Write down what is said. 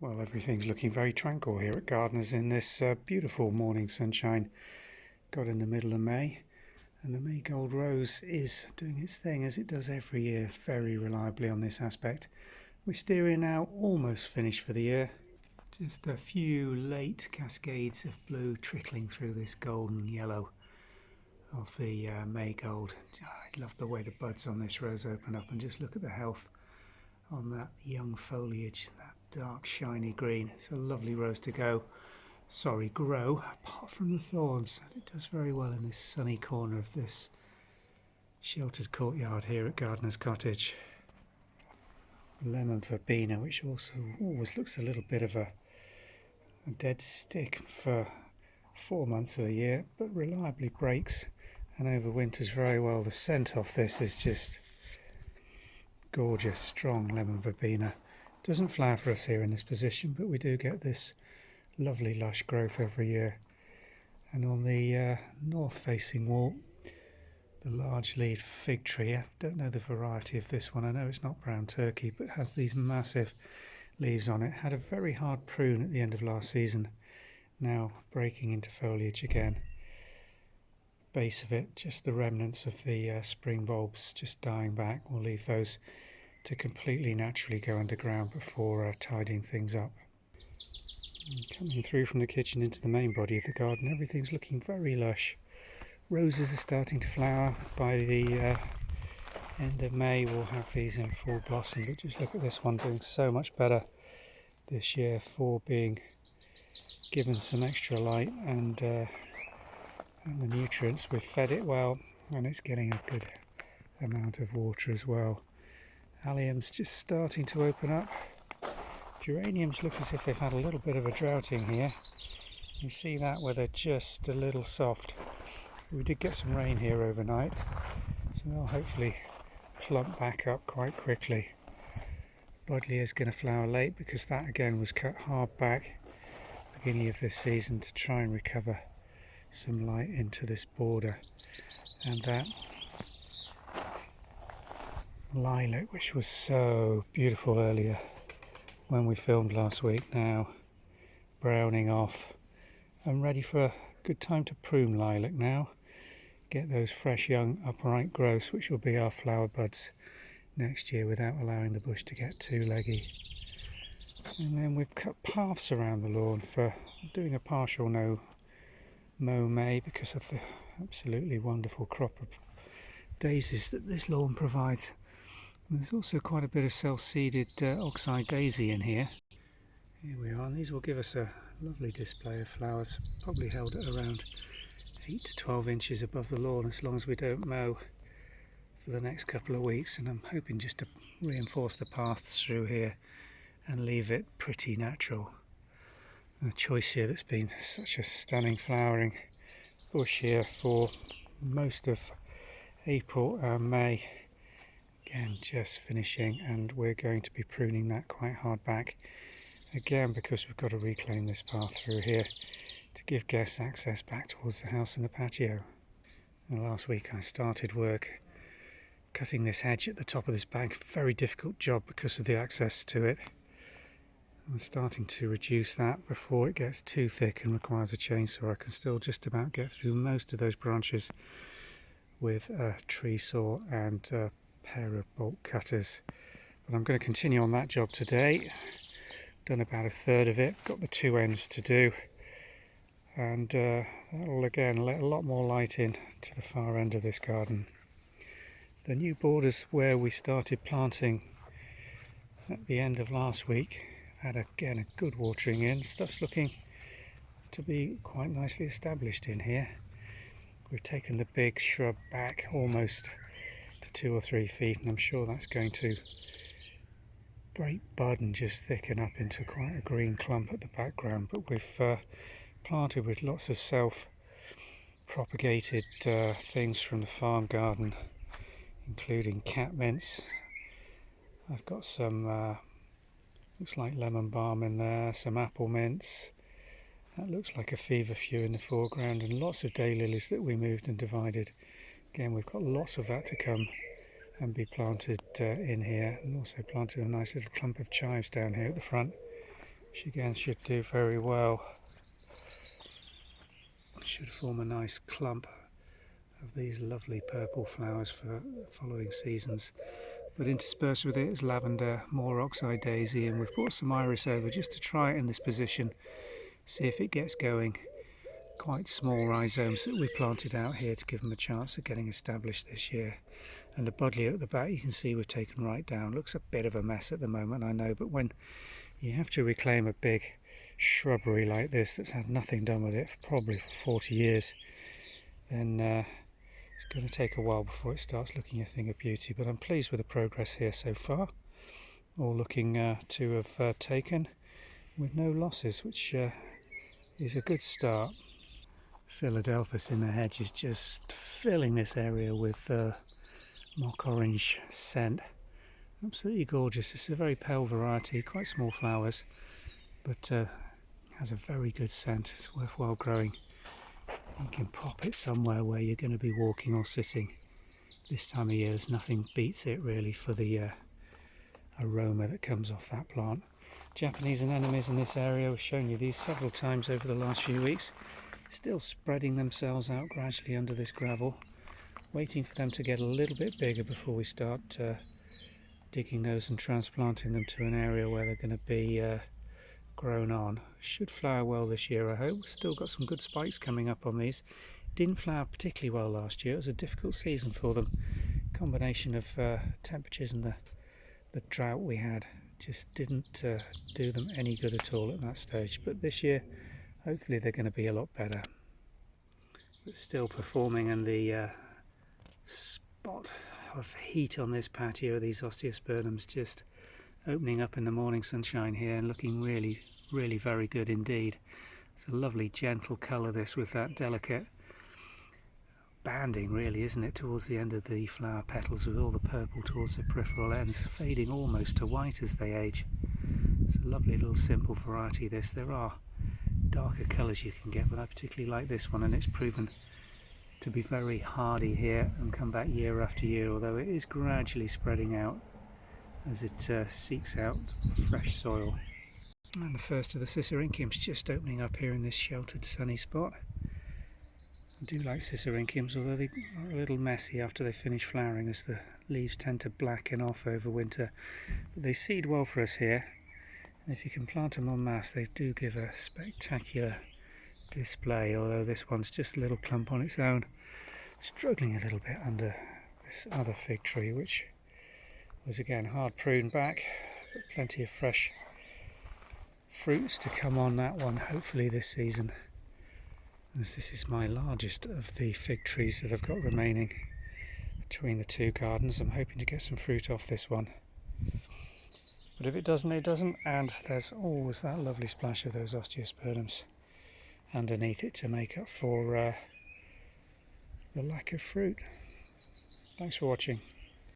Well, everything's looking very tranquil here at Gardeners in this beautiful morning sunshine. Got in the middle of May, and the Marigold Rose is doing its thing as it does every year, very reliably on this aspect. Wisteria now almost finished for the year. Just a few late cascades of blue trickling through this golden yellow of the Marigold. I love the way the buds on this rose open up, and just look at the health on that young foliage, that dark shiny green. It's a lovely rose to grow, apart from the thorns. And it does very well in this sunny corner of this sheltered courtyard here at Gardener's Cottage. Lemon verbena, which also always looks a little bit of a dead stick for 4 months of the year, but reliably breaks and overwinters very well. The scent off this is just gorgeous, strong lemon verbena. Doesn't flower for us here in this position, but we do get this lovely lush growth every year. And on the north facing wall, the large leaved fig tree. I don't know the variety of this one. I know it's not brown turkey, but has these massive leaves on it. Had a very hard prune at the end of last season, now breaking into foliage again. Base of it, just the remnants of the spring bulbs just dying back. We'll leave those to completely naturally go underground before tidying things up. Coming through from the kitchen into the main body of the garden, everything's looking very lush. Roses are starting to flower. By the end of May we'll have these in full blossom, but just look at this one doing so much better this year for being given some extra light and the nutrients. We've fed it well, and it's getting a good amount of water as well. Alliums just starting to open up. Geraniums look as if they've had a little bit of a droughting here. You see that where they're just a little soft. We did get some rain here overnight, so they'll hopefully plump back up quite quickly. Buddleia is going to flower late because that again was cut hard back beginning of this season to try and recover some light into this border. And that lilac, which was so beautiful earlier when we filmed last week, now browning off and ready for a good time to prune lilac now. Get those fresh young upright growths, which will be our flower buds next year, without allowing the bush to get too leggy. And then we've cut paths around the lawn for doing a partial mow May because of the absolutely wonderful crop of daisies that this lawn provides. And there's also quite a bit of self-seeded oxeye daisy in here. Here we are, and these will give us a lovely display of flowers, probably held at around 8 to 12 inches above the lawn, as long as we don't mow for the next couple of weeks. And I'm hoping just to reinforce the paths through here and leave it pretty natural. The choice here that's been such a stunning flowering bush here for most of April and May. Again, just finishing, and we're going to be pruning that quite hard back again because we've got to reclaim this path through here to give guests access back towards the house and the patio. And last week I started work cutting this hedge at the top of this bank. Very difficult job because of the access to it. I'm starting to reduce that before it gets too thick and requires a chainsaw. I can still just about get through most of those branches with a tree saw and a pair of bolt cutters. But I'm going to continue on that job today. Done about a third of it, got the two ends to do, and that'll again let a lot more light in to the far end of this garden. The new borders where we started planting at the end of last week had again a good watering in. Stuff's looking to be quite nicely established in here. We've taken the big shrub back almost to 2 or 3 feet, and I'm sure that's going to break bud and just thicken up into quite a green clump at the background. But we've planted with lots of self-propagated things from the farm garden, including cat mints. I've got some looks like lemon balm in there, some apple mints. That looks like a feverfew in the foreground, and lots of daylilies that we moved and divided. Again, we've got lots of that to come and be planted in here, and also planted a nice little clump of chives down here at the front. which again should do very well. Should form a nice clump of these lovely purple flowers for following seasons. But interspersed with it is lavender, more oxeye daisy, and we've brought some iris over just to try it in this position, see if it gets going. Quite small rhizomes that we planted out here to give them a chance of getting established this year. And the buddleia at the back you can see we've taken right down. Looks a bit of a mess at the moment, I know, but when you have to reclaim a big shrubbery like this that's had nothing done with it probably for 40 years, then it's going to take a while before it starts looking a thing of beauty. But I'm pleased with the progress here so far, all looking to have taken with no losses, which is a good start. Philadelphus in the hedge is just filling this area with mock orange scent. Absolutely gorgeous. It's a very pale variety, quite small flowers, but has a very good scent. It's worthwhile growing. You can pop it somewhere where you're going to be walking or sitting. This time of year, there's nothing beats it really for the aroma that comes off that plant. Japanese anemones in this area, we've shown you these several times over the last few weeks, still spreading themselves out gradually under this gravel, waiting for them to get a little bit bigger before we start digging those and transplanting them to an area where they're going to be grown on. Should flower well this year, I hope. We've still got some good spikes coming up on these. Didn't flower particularly well last year. It was a difficult season for them. Combination of temperatures and the drought we had just didn't do them any good at all at that stage. But this year, hopefully they're going to be a lot better. But still performing, and the spot of heat on this patio, these osteospermums just opening up in the morning sunshine here and looking really, really very good indeed. It's a lovely gentle colour this, with that delicate banding really, isn't it, towards the end of the flower petals, with all the purple towards the peripheral ends, fading almost to white as they age. It's a lovely little simple variety this. There are darker colours you can get, but I particularly like this one, and it's proven to be very hardy here and come back year after year, although it is gradually spreading out as it seeks out fresh soil. And the first of the Cicericiums just opening up here in this sheltered sunny spot. I do like Cicericiums, although they are a little messy after they finish flowering, as the leaves tend to blacken off over winter. But they seed well for us here, and if you can plant them en masse, they do give a spectacular display, although this one's just a little clump on its own, struggling a little bit under this other fig tree, which was again hard pruned back, but plenty of fresh fruits to come on that one hopefully this season, as this is my largest of the fig trees that I've got remaining between the two gardens. I'm hoping to get some fruit off this one, but if it doesn't, it doesn't, and there's always that lovely splash of those osteospermums underneath it to make up for the lack of fruit. Thanks for watching.